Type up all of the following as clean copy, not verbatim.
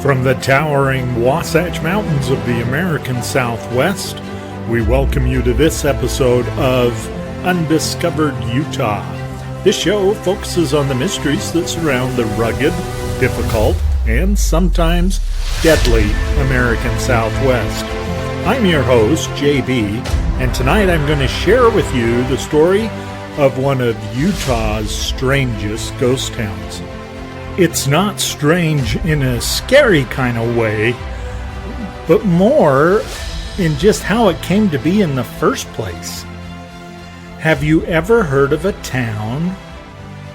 From the towering Wasatch Mountains of the American Southwest, we welcome you to this episode of Undiscovered Utah. This show focuses on the mysteries that surround the rugged, difficult, and sometimes deadly American Southwest. I'm your host, JB, and tonight I'm going to share with you the story of one of Utah's strangest ghost towns. It's not strange in a scary kind of way, but more in just how it came to be in the first place. Have you ever heard of a town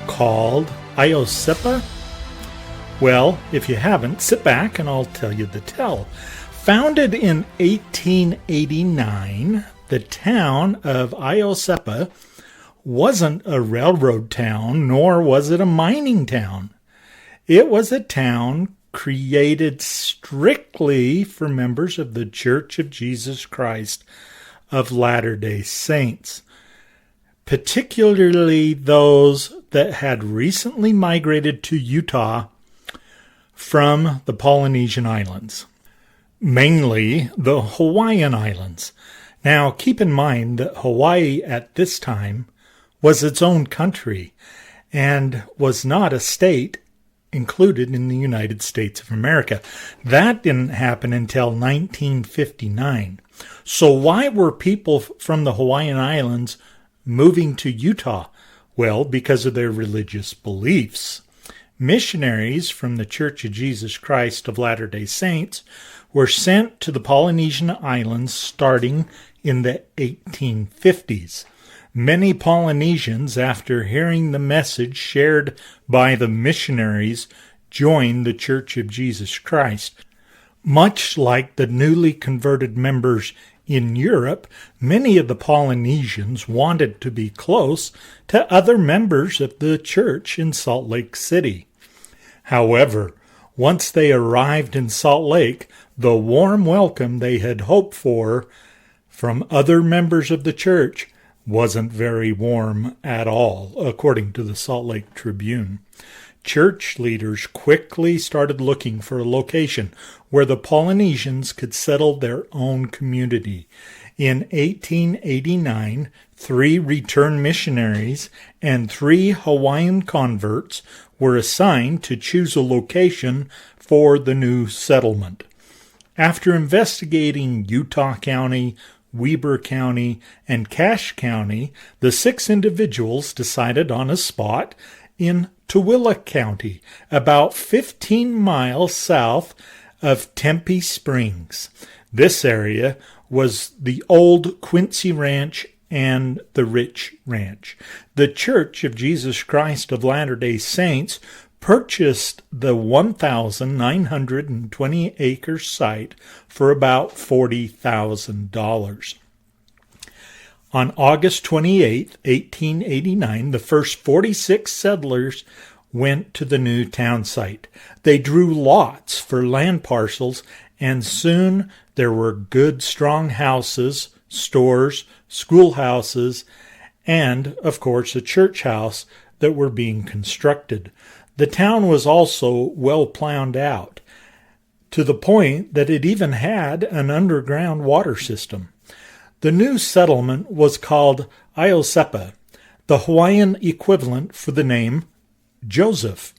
called Iosepa? Well, if you haven't, sit back and I'll tell you the tale. Founded in 1889, the town of Iosepa wasn't a railroad town, nor was it a mining town. It was a town created strictly for members of the Church of Jesus Christ of Latter-day Saints, particularly those that had recently migrated to Utah from the Polynesian Islands, mainly the Hawaiian Islands. Now, keep in mind that Hawaii at this time was its own country and was not a state included in the United States of America. That didn't happen until 1959. So why were people from the Hawaiian Islands moving to Utah? Well, because of their religious beliefs. Missionaries from the Church of Jesus Christ of Latter-day Saints were sent to the Polynesian Islands starting in the 1850s. Many Polynesians, after hearing the message shared by the missionaries, joined the Church of Jesus Christ. Much like the newly converted members in Europe, many of the Polynesians wanted to be close to other members of the church in Salt Lake City. However, once they arrived in Salt Lake, the warm welcome they had hoped for from other members of the church wasn't very warm at all, according to the Salt Lake Tribune. Church leaders quickly started looking for a location where the Polynesians could settle their own community. In 1889, 3 returned missionaries and 3 Hawaiian converts were assigned to choose a location for the new settlement. After investigating Utah County, Weber County, and Cache County, the 6 individuals decided on a spot in Tooele County, about 15 miles south of Tempe Springs. This area was the old Quincy Ranch and the Rich Ranch. The Church of Jesus Christ of Latter-day Saints purchased the 1,920-acre site for about $40,000. On August 28, 1889, the first 46 settlers went to the new town site. They drew lots for land parcels, and soon there were good, strong houses, stores, schoolhouses, and, of course, a church house that were being constructed. The town was also well planned out, to the point that it even had an underground water system. The new settlement was called Iosepa, the Hawaiian equivalent for the name Joseph.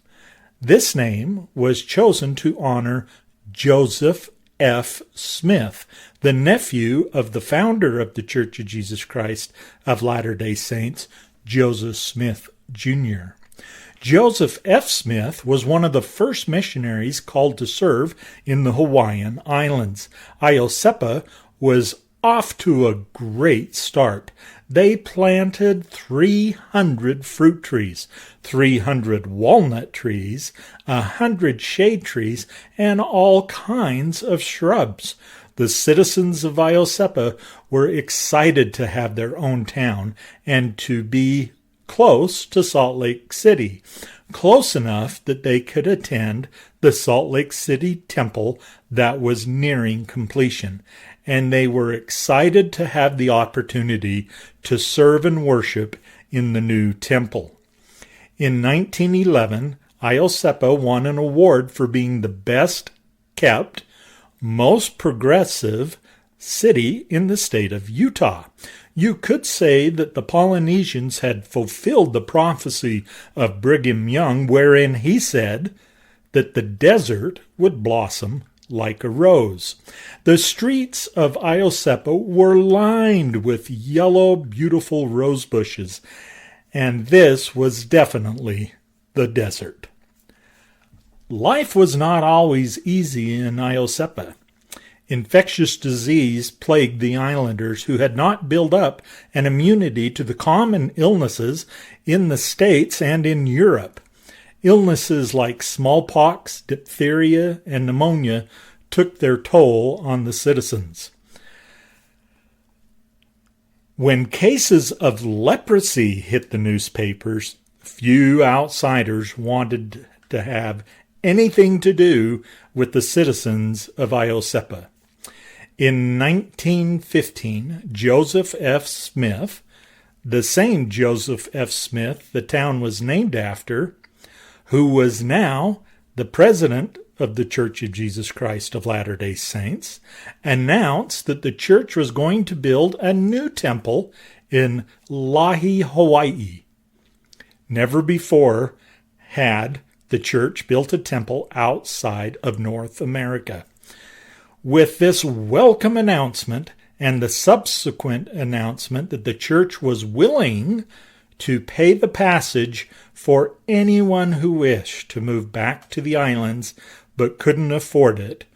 This name was chosen to honor Joseph F. Smith, the nephew of the founder of the Church of Jesus Christ of Latter-day Saints, Joseph Smith, Jr. Joseph F. Smith was one of the first missionaries called to serve in the Hawaiian Islands. Iosepa was off to a great start. They planted 300 fruit trees, 300 walnut trees, 100 shade trees, and all kinds of shrubs. The citizens of Iosepa were excited to have their own town and to be close to Salt Lake City, close enough that they could attend the Salt Lake City temple that was nearing completion, and they were excited to have the opportunity to serve and worship in the new temple. In 1911, Iosepa won an award for being the best kept, most progressive city in the state of Utah. You could say that the Polynesians had fulfilled the prophecy of Brigham Young, wherein he said that the desert would blossom like a rose. The streets of Iosepa were lined with yellow, beautiful rose bushes, and this was definitely the desert. Life was not always easy in Iosepa. Infectious disease plagued the islanders, who had not built up an immunity to the common illnesses in the States and in Europe. Illnesses like smallpox, diphtheria, and pneumonia took their toll on the citizens. When cases of leprosy hit the newspapers, few outsiders wanted to have anything to do with the citizens of Iosepa. In 1915, Joseph F. Smith, the same Joseph F. Smith the town was named after, who was now the president of the Church of Jesus Christ of Latter-day Saints, announced that the church was going to build a new temple in Lahaina, Hawaii. Never before had the church built a temple outside of North America. With this welcome announcement and the subsequent announcement that the church was willing to pay the passage for anyone who wished to move back to the islands but couldn't afford it,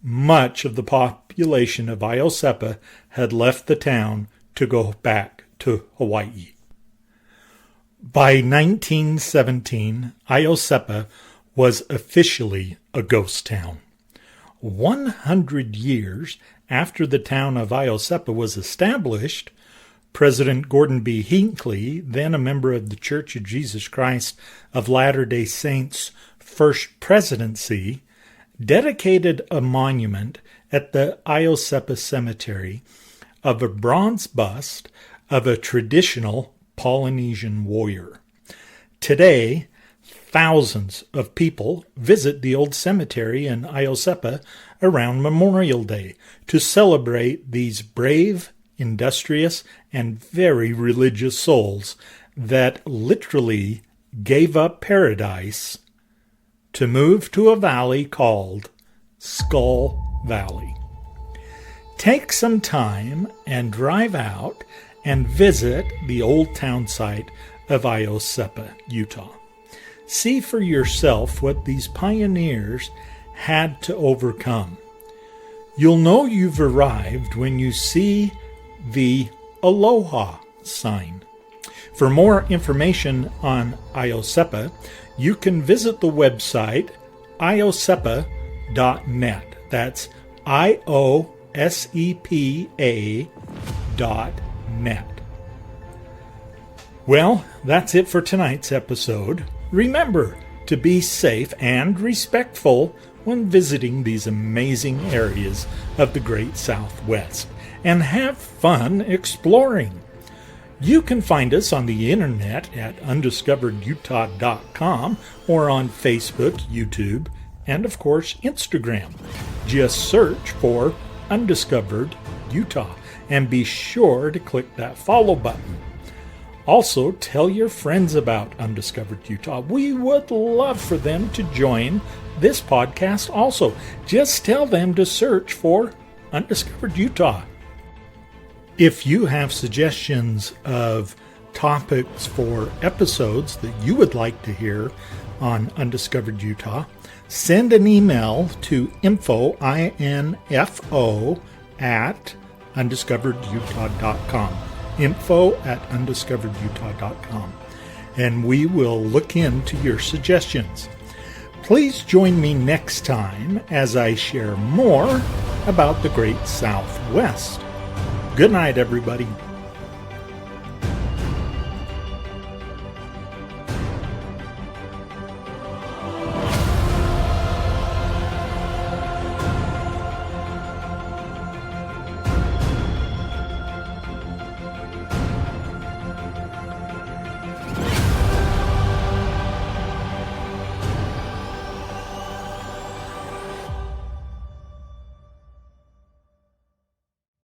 much of the population of Iosepa had left the town to go back to Hawaii. By 1917, Iosepa was officially a ghost town. 100 years after the town of Iosepa was established, President Gordon B. Hinckley, then a member of the Church of Jesus Christ of Latter-day Saints' first presidency, dedicated a monument at the Iosepa Cemetery of a bronze bust of a traditional Polynesian warrior. Today, thousands of people visit the old cemetery in Iosepa around Memorial Day to celebrate these brave, industrious, and very religious souls that literally gave up paradise to move to a valley called Skull Valley. Take some time and drive out and visit the old town site of Iosepa, Utah. See for yourself what these pioneers had to overcome. You'll know you've arrived when you see the Aloha sign. For more information on Iosepa, you can visit the website iosepa.net. That's IOSEPA.net. Well, that's it for tonight's episode. Remember to be safe and respectful when visiting these amazing areas of the Great Southwest, and have fun exploring. You can find us on the internet at undiscoveredutah.com or on Facebook, YouTube, and of course Instagram. Just search for Undiscovered Utah and be sure to click that follow button. Also, tell your friends about Undiscovered Utah. We would love for them to join this podcast also. Just tell them to search for Undiscovered Utah. If you have suggestions of topics for episodes that you would like to hear on Undiscovered Utah, send an email to info, I-N-F-O, at undiscoveredutah.com. info@undiscoveredutah.com, and we will look into your suggestions. Please join me next time as I share more about the Great Southwest. Good night, everybody.